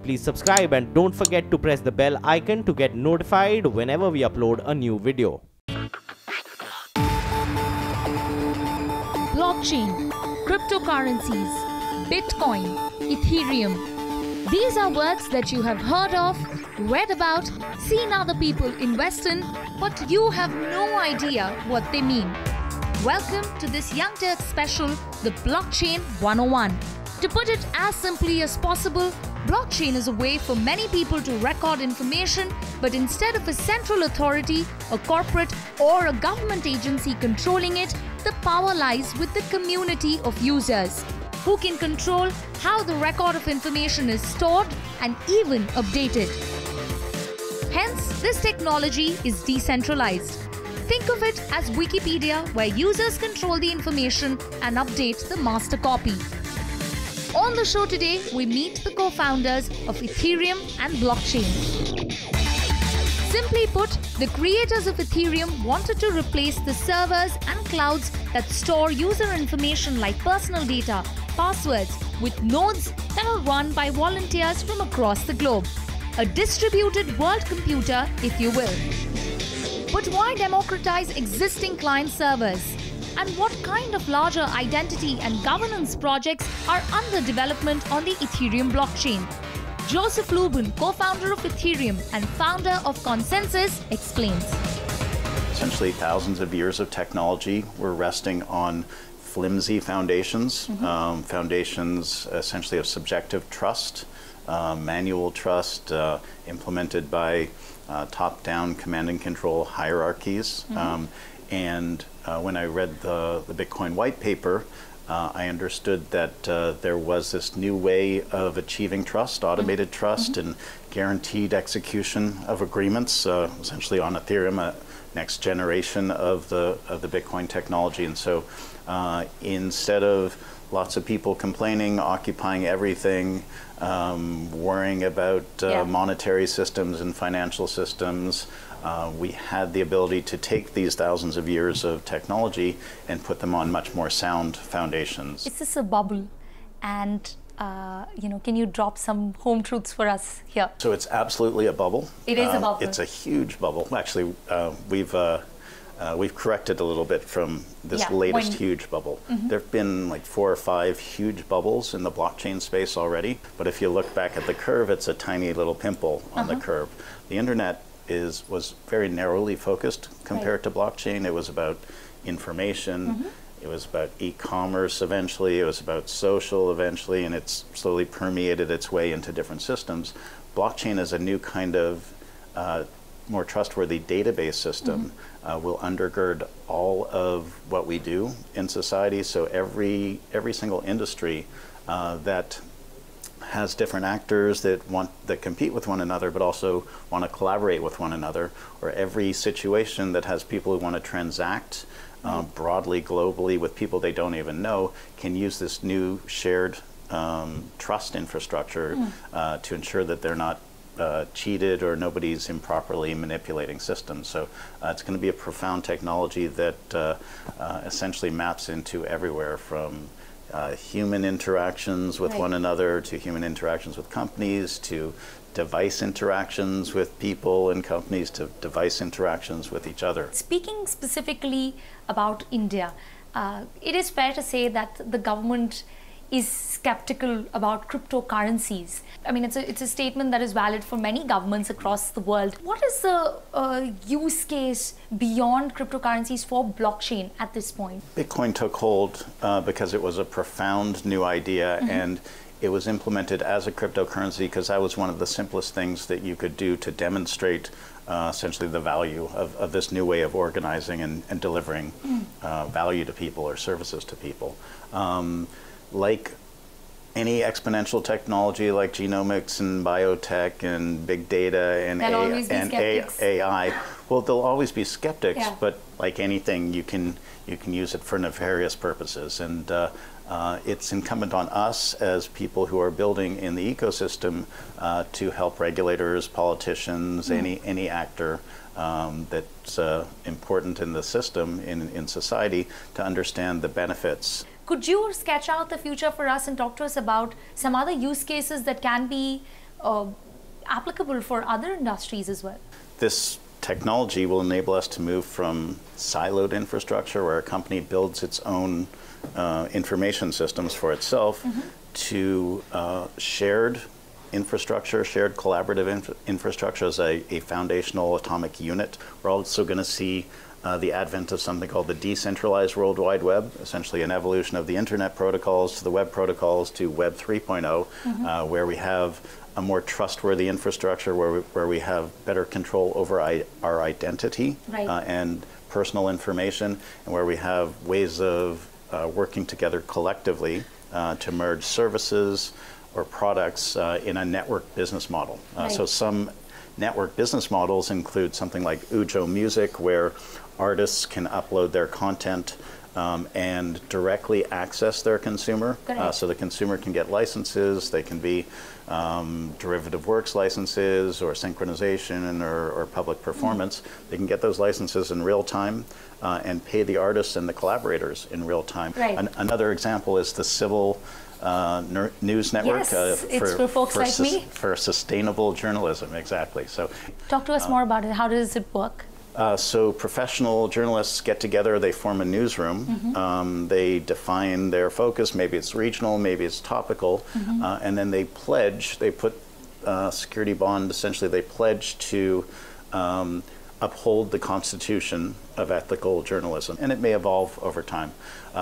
please subscribe and don't forget to press the bell icon to get notified whenever we upload a new video. Blockchain, cryptocurrencies, Bitcoin, Ethereum. These are words that you have heard of, read about, seen other people invest in, but you have no idea what they mean. Welcome to this Young Turks special, the Blockchain 101. To put it as simply as possible, blockchain is a way for many people to record information, but instead of a central authority, a corporate or a government agency controlling it, the power lies with the community of users, who can control how the record of information is stored and even updated. Hence, this technology is decentralized. Think of it as Wikipedia, where users control the information and update the master copy. On the show today, we meet the co-founders of Ethereum and blockchain. Simply put, the creators of Ethereum wanted to replace the servers and clouds that store user information like personal data, passwords, with nodes that are run by volunteers from across the globe. A distributed world computer, if you will. But why democratize existing client servers? And what kind of larger identity and governance projects are under development on the Ethereum blockchain? Joseph Lubin, co-founder of Ethereum and founder of Consensus, explains. Essentially, thousands of years of technology were resting on flimsy foundations, foundations essentially of subjective trust, manual trust, implemented by top-down command and control hierarchies. When I read the Bitcoin white paper, I understood that there was this new way of achieving trust, automated trust, and guaranteed execution of agreements, essentially on Ethereum, a next generation of the Bitcoin technology. And so instead of lots of people complaining, occupying everything, worrying about monetary systems and financial systems, we had the ability to take these thousands of years of technology and put them on much more sound foundations. Is this a bubble? And can you drop some home truths for us here? So it's absolutely a bubble. It is a bubble. It's a huge bubble. Actually, we've corrected a little bit from this latest huge bubble. There have been like 4 or 5 huge bubbles in the blockchain space already. But if you look back at the curve, it's a tiny little pimple on the curve. The internet was very narrowly focused compared to blockchain. It was about information. It was about e-commerce eventually. It was about social eventually, and it's slowly permeated its way into different systems. Blockchain is a new kind of more trustworthy database system. Will undergird all of what we do in society. So every single industry that has different actors that compete with one another, but also want to collaborate with one another, or every situation that has people who want to transact broadly, globally, with people they don't even know, can use this new shared trust infrastructure to ensure that they're not cheated or nobody's improperly manipulating systems. So it's going to be a profound technology that essentially maps into everywhere, from human interactions with one another, to human interactions with companies, to device interactions with people and companies, to device interactions with each other. Speaking specifically about India, it is fair to say that the government is skeptical about cryptocurrencies. I mean, it's a statement that is valid for many governments across the world. What is the use case beyond cryptocurrencies for blockchain at this point? Bitcoin took hold because it was a profound new idea, and it was implemented as a cryptocurrency because that was one of the simplest things that you could do to demonstrate essentially the value of this new way of organizing and delivering value to people or services to people. Like any exponential technology like genomics and biotech and big data and AI, well, there'll always be skeptics, but like anything, you can use it for nefarious purposes. And it's incumbent on us as people who are building in the ecosystem to help regulators, politicians, any actor that's important in the system, in society, to understand the benefits. Could you sketch out the future for us and talk to us about some other use cases that can be applicable for other industries as well. This technology will enable us to move from siloed infrastructure, where a company builds its own information systems for itself, to shared infrastructure, shared collaborative infrastructure as a foundational atomic unit. We're also going to see the advent of something called the Decentralized World Wide Web, essentially an evolution of the internet protocols to the web protocols to Web 3.0, where we have a more trustworthy infrastructure, where we have better control over our identity and personal information, and where we have ways of working together collectively to merge services or products in a network business model. So some network business models include something like Ujo Music, where artists can upload their content and directly access their consumer. So the consumer can get licenses. They can be derivative works licenses or synchronization or public performance. They can get those licenses in real time and pay the artists and the collaborators in real time. Another example is the Civil News Network. Yes, it's for folks like me. For sustainable journalism, exactly. So, talk to us more about it. How does it work? So professional journalists get together, they form a newsroom, they define their focus, maybe it's regional, maybe it's topical, and then they pledge, they put security bond, essentially they pledge to uphold the constitution of ethical journalism, and it may evolve over time.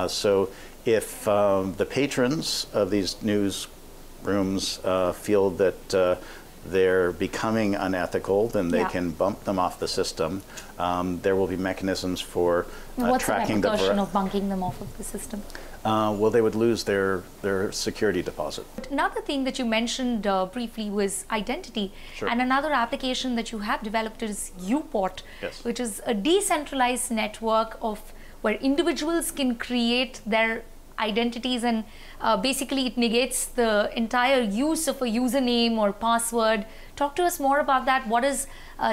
So if the patrons of these newsrooms feel that they're becoming unethical, then they can bump them off the system. There will be mechanisms for tracking the repercussion of bunking them off of the system? Well, they would lose their security deposit. Another thing that you mentioned briefly was identity. And another application that you have developed is Uport, which is a decentralized network of where individuals can create their identities, and basically it negates the entire use of a username or password. Talk to us more about that. What is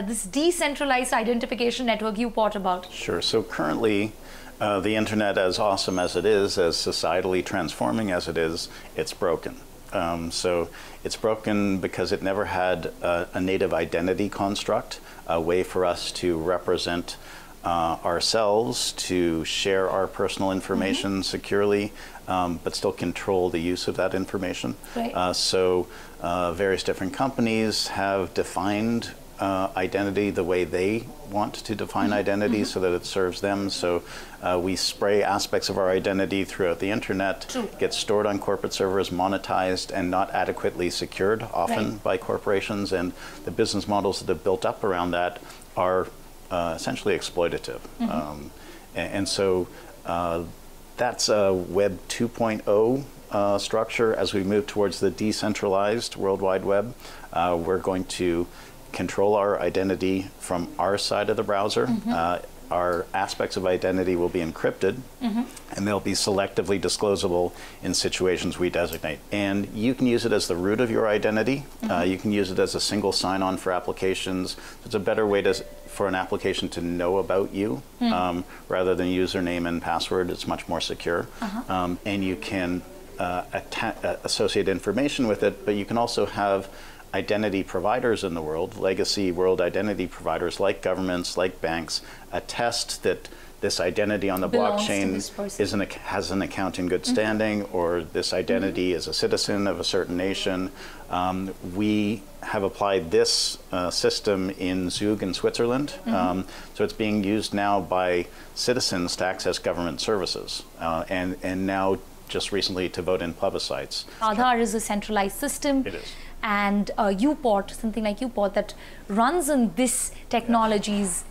this decentralized identification network Uport about? Sure. So currently, the internet, as awesome as it is, as societally transforming as it is, it's broken. So it's broken because it never had a native identity construct, a way for us to represent ourselves, to share our personal information securely, but still control the use of that information. So various different companies have defined identity the way they want to define identity so that it serves them. So we spray aspects of our identity throughout the internet, gets stored on corporate servers, monetized, and not adequately secured, often by corporations. And the business models that have built up around that are essentially exploitative. And so that's a Web 2.0 structure. As we move towards the decentralized World Wide Web, we're going to control our identity from our side of the browser. Our aspects of identity will be encrypted, and they'll be selectively disclosable in situations we designate. And you can use it as the root of your identity. You can use it as a single sign-on for applications. It's a better way for an application to know about you rather than username and password. It's much more secure. And you can associate information with it, but you can also have identity providers in the world, legacy world identity providers like governments, like banks, attest that this identity on the blockchain has an account in good standing, or this identity is a citizen of a certain nation. We have applied this system in Zug in Switzerland. So it's being used now by citizens to access government services, and now just recently to vote in plebiscites. Aadhaar is a centralized system. It is. And Uport, something like Uport, that runs on this technologies,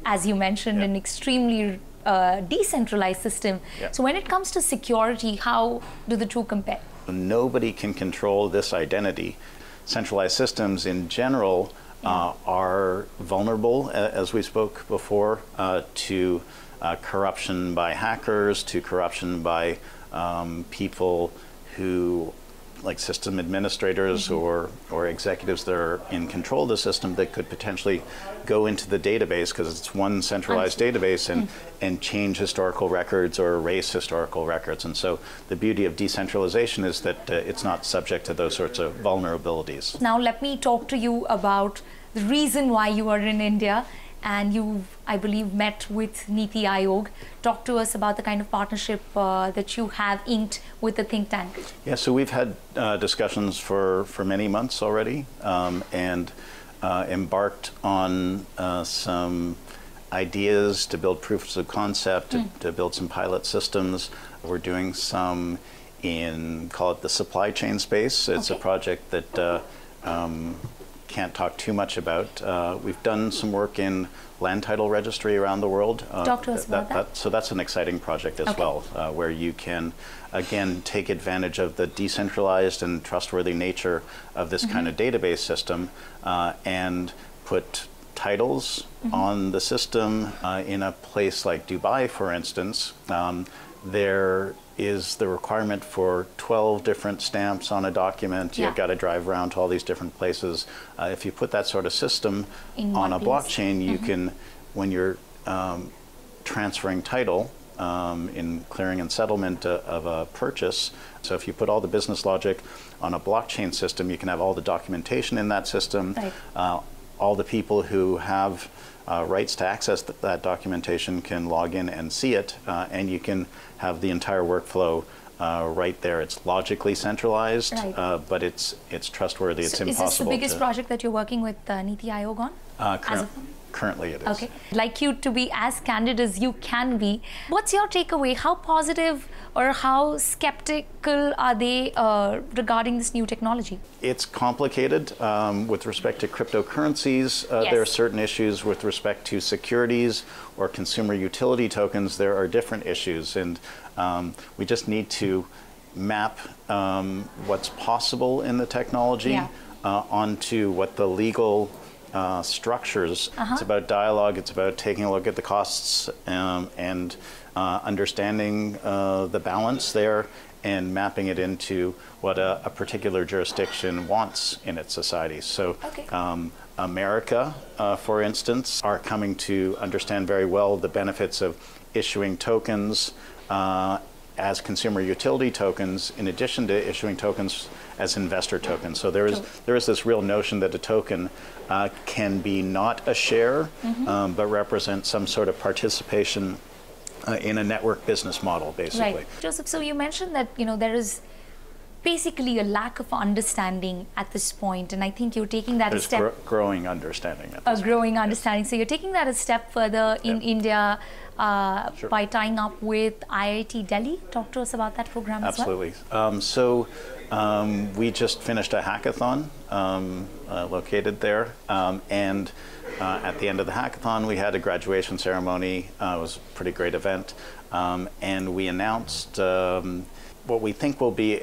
as you mentioned, an extremely decentralized system. So when it comes to security, how do the two compare? Nobody can control this identity. Centralized systems in general are vulnerable, as we spoke before, to corruption by hackers, to corruption by people who like system administrators or executives that are in control of the system that could potentially go into the database, because it's one centralized database, and change historical records or erase historical records. And so the beauty of decentralization is that it's not subject to those sorts of vulnerabilities. Now let me talk to you about the reason why you are in India, and you, I believe, met with Niti Aayog. Talk to us about the kind of partnership that you have inked with the think tank. Yeah, so we've had discussions for many months already, and embarked on some ideas to build proofs of concept, to build some pilot systems. We're doing some in, call it the supply chain space. It's a project that can't talk too much about. We've done some work in land title registry around the world. Talk to us about that. So that's an exciting project as well, where you can, again, take advantage of the decentralized and trustworthy nature of this kind of database system, and put titles on the system. In a place like Dubai, for instance, there is the requirement for 12 different stamps on a document. You've got to drive around to all these different places. If you put that sort of system on a blockchain, you can, when you're transferring title in clearing and settlement of a purchase, so if you put all the business logic on a blockchain system, you can have all the documentation in that system. All the people who have rights to access that documentation can log in and see it, and you can have the entire workflow right there. It's logically centralized, but it's trustworthy. So it's impossible. Is this the biggest project that you're working with Niti Aayog on? Currently it is. Okay. I'd like you to be as candid as you can be. What's your takeaway? How positive or how skeptical are they regarding this new technology? It's complicated. With respect to cryptocurrencies, there are certain issues. With respect to securities or consumer utility tokens, there are different issues. And we just need to map what's possible in the technology onto what the legal structures. It's about dialogue. It's about taking a look at the costs and understanding the balance there and mapping it into what a particular jurisdiction wants in its society. So America, for instance, are coming to understand very well the benefits of issuing tokens as consumer utility tokens, in addition to issuing tokens as investor tokens. So there is this real notion that a token can be not a share, but represent some sort of participation in a network business model, basically. Right. Joseph, so you mentioned that there is basically a lack of understanding at this point, and I think you're taking that a step. Growing understanding. Growing understanding. So you're taking that a step further in India by tying up with IIT Delhi. Talk to us about that program as well. Absolutely. We just finished a hackathon located there, and at the end of the hackathon we had a graduation ceremony. It was a pretty great event, and we announced what we think will be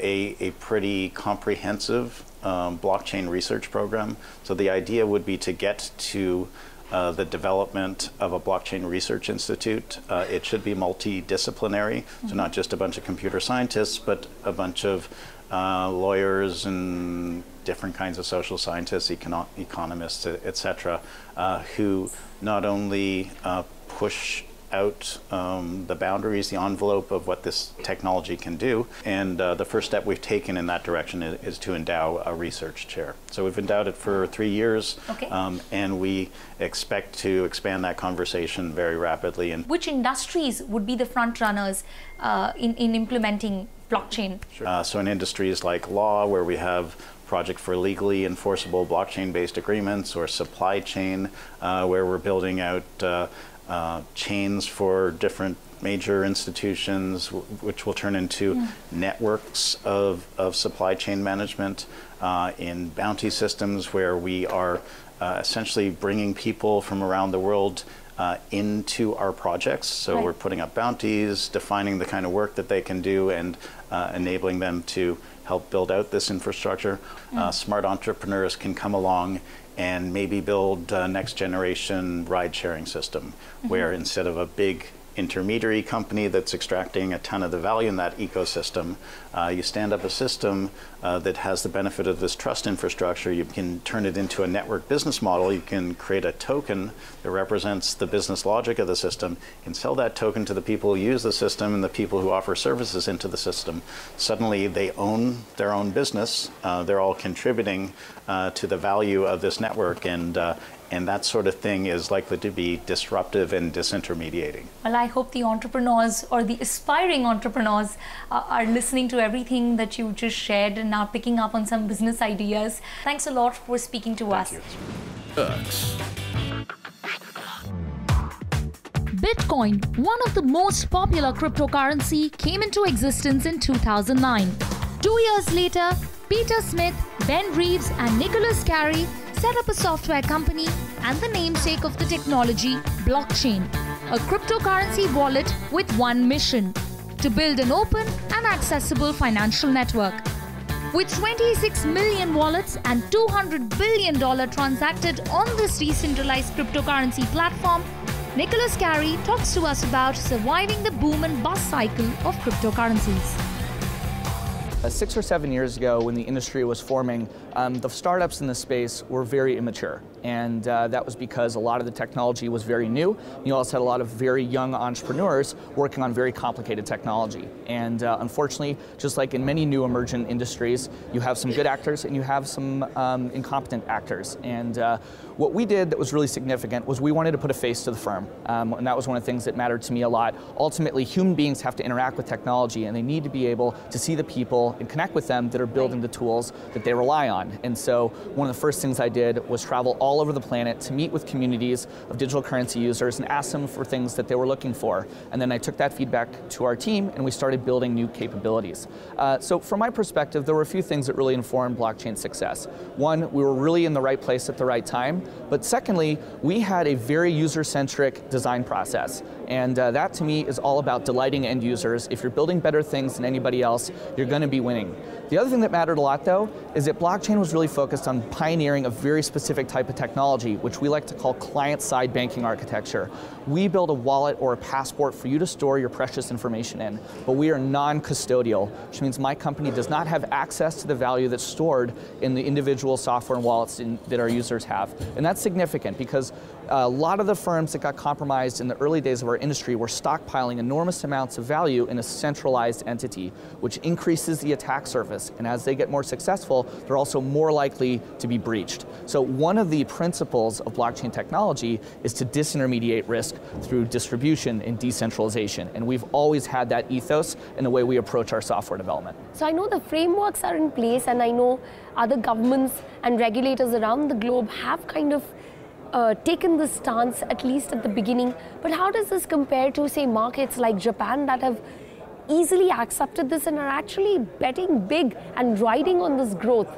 a pretty comprehensive blockchain research program. So the idea would be to get to the development of a blockchain research institute. It should be multidisciplinary, so not just a bunch of computer scientists, but a bunch of lawyers and different kinds of social scientists, economists, etc., who not only push out the boundaries, the envelope of what this technology can do. And the first step we've taken in that direction is to endow a research chair. So we've endowed it for 3 years, and we expect to expand that conversation very rapidly. And which industries would be the front runners in implementing blockchain? So in industries like law, where we have project for legally enforceable blockchain-based agreements, or supply chain, where we're building out chains for different major institutions, which will turn into networks of supply chain management, in bounty systems, where we are essentially bringing people from around the world into our projects. So we're putting up bounties, defining the kind of work that they can do, and enabling them to help build out this infrastructure. Smart entrepreneurs can come along and maybe build a next generation ride sharing system, where instead of a big intermediary company that's extracting a ton of the value in that ecosystem. You stand up a system that has the benefit of this trust infrastructure. You can turn it into a network business model. You can create a token that represents the business logic of the system. You can sell that token to the people who use the system and the people who offer services into the system. Suddenly they own their own business. They're all contributing to the value of this network, and that sort of thing is likely to be disruptive and disintermediating. Well, I hope the entrepreneurs or the aspiring entrepreneurs are listening to everything that you just shared and are picking up on some business ideas. Thanks a lot for speaking to us. Turks. Bitcoin, one of the most popular cryptocurrency, came into existence in 2009. 2 years later, Peter Smith, Ben Reeves and Nicholas Carey set up a software company and the namesake of the technology, blockchain, a cryptocurrency wallet with one mission: to build an open and accessible financial network. With 26 million wallets and $200 billion transacted on this decentralized cryptocurrency platform, Nicholas Carey talks to us about surviving the boom and bust cycle of cryptocurrencies. 6 or 7 years ago, when the industry was forming, the startups in the space were very immature. And that was because a lot of the technology was very new. You also had a lot of very young entrepreneurs working on very complicated technology. And unfortunately, just like in many new emergent industries, you have some good actors and you have some incompetent actors. And what we did that was really significant was we wanted to put a face to the firm. And that was one of the things that mattered to me a lot. Ultimately, human beings have to interact with technology, and they need to be able to see the people and connect with them that are building the tools that they rely on. And so one of the first things I did was travel all over the planet to meet with communities of digital currency users and ask them for things that they were looking for. And then I took that feedback to our team and we started building new capabilities. So from my perspective, there were a few things that really informed blockchain success. One, we were really in the right place at the right time. But secondly, we had a very user-centric design process. And that to me is all about delighting end users. If you're building better things than anybody else, you're going to be winning. The other thing that mattered a lot, though, is that blockchain was really focused on pioneering a very specific type of technology, which we like to call client-side banking architecture. We build a wallet or a passport for you to store your precious information in, but we are non-custodial, which means my company does not have access to the value that's stored in the individual software and wallets that our users have. And that's significant because a lot of the firms that got compromised in the early days of our industry were stockpiling enormous amounts of value in a centralized entity, which increases the attack surface. And as they get more successful, they're also more likely to be breached. So one of the principles of blockchain technology is to disintermediate risk through distribution and decentralization. And we've always had that ethos in the way we approach our software development. So I know the frameworks are in place, and I know other governments and regulators around the globe have kind of taken this stance, at least at the beginning. But how does this compare to, say, markets like Japan that have easily accepted this and are actually betting big and riding on this growth?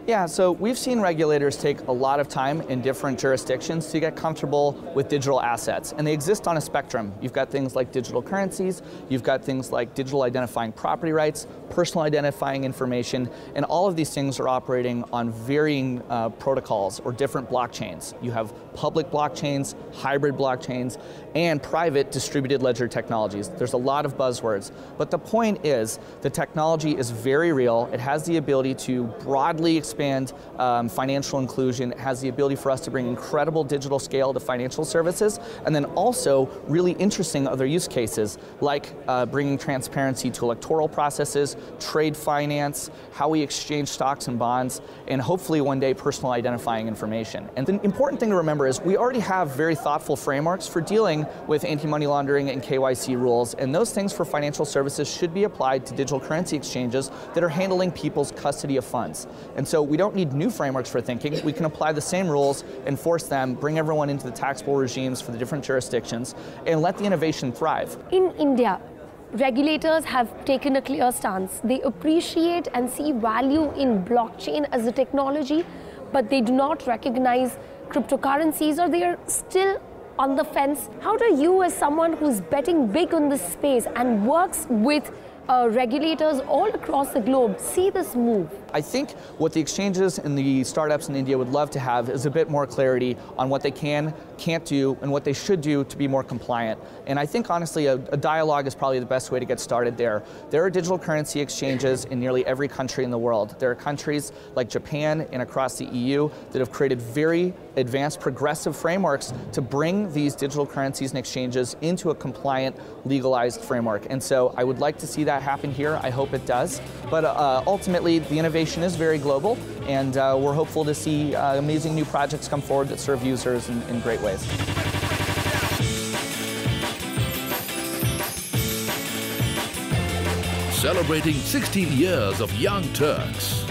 Yeah, so we've seen regulators take a lot of time in different jurisdictions to get comfortable with digital assets, and they exist on a spectrum. You've got things like digital currencies, you've got things like digital identifying property rights, personal identifying information, and all of these things are operating on varying protocols or different blockchains. You have public blockchains, hybrid blockchains, and private distributed ledger technologies. There's a lot of buzzwords, but the point is the technology is very real. It has the ability to broadly expand financial inclusion. It has the ability for us to bring incredible digital scale to financial services, and then also really interesting other use cases like bringing transparency to electoral processes, trade finance, how we exchange stocks and bonds, and hopefully one day personal identifying information. And the important thing to remember is we already have very thoughtful frameworks for dealing with anti-money laundering and KYC rules, and those things for financial services should be applied to digital currency exchanges that are handling people's custody of funds. And so we don't need new frameworks for thinking. We can apply the same rules, enforce them, bring everyone into the taxable regimes for the different jurisdictions, and let the innovation thrive. In India, regulators have taken a clear stance. They appreciate and see value in blockchain as a technology, but they do not recognize cryptocurrencies, or they are still on the fence. How do you, as someone who's betting big on this space and works with regulators all across the globe, see this move? I think what the exchanges and the startups in India would love to have is a bit more clarity on what they can, can't do, and what they should do to be more compliant. And I think, honestly, a dialogue is probably the best way to get started there. There are digital currency exchanges in nearly every country in the world. There are countries like Japan and across the EU that have created very advanced, progressive frameworks to bring these digital currencies and exchanges into a compliant, legalized framework. And so I would like to see that happen here. I hope it does. But ultimately, the innovation is very global, and we're hopeful to see amazing new projects come forward that serve users in great ways. Celebrating 16 years of Young Turks.